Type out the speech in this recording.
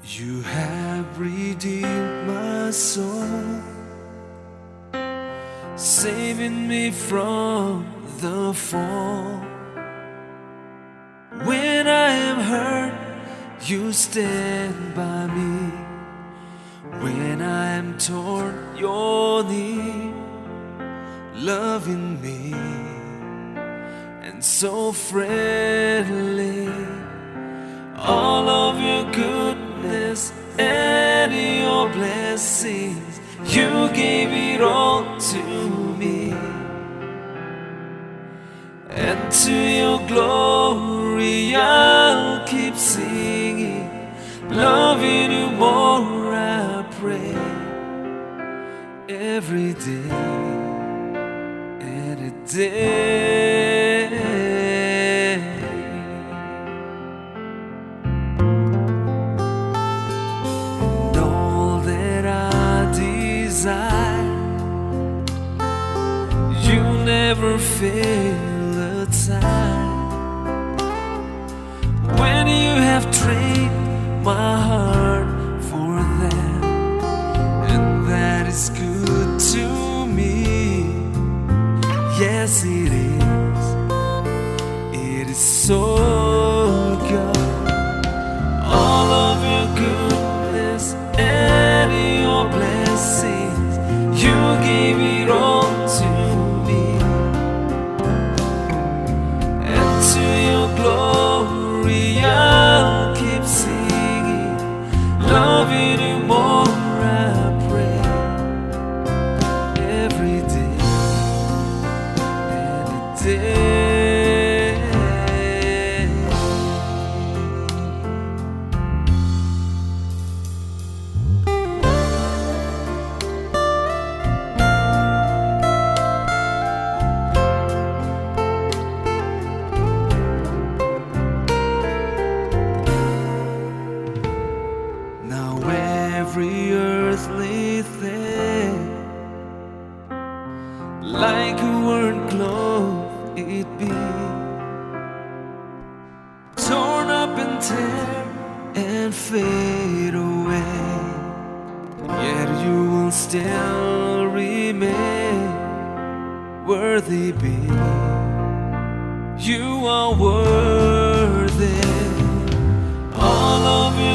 You have redeemed my soul, saving me from the fall. When I am hurt, you stand by me. When I am torn, you're near, loving me and so friendly. All of your goodness and your blessings, you gave it all to me. And to your glory I'll keep singing, loving you more I pray, every day and a day. And all that I desire, you never fail a time. When you have trained my heart for that, and that is good to me. Yes, it is so good. All of your goodness and your blessings, you gave it all to me. And to your glory I'll keep singing, loving you more I pray, every day and a day. Now every earthly thing, like a worn cloth it be, torn up and tear and fade away, yet you will still remain worthy be. You are worthy. All of your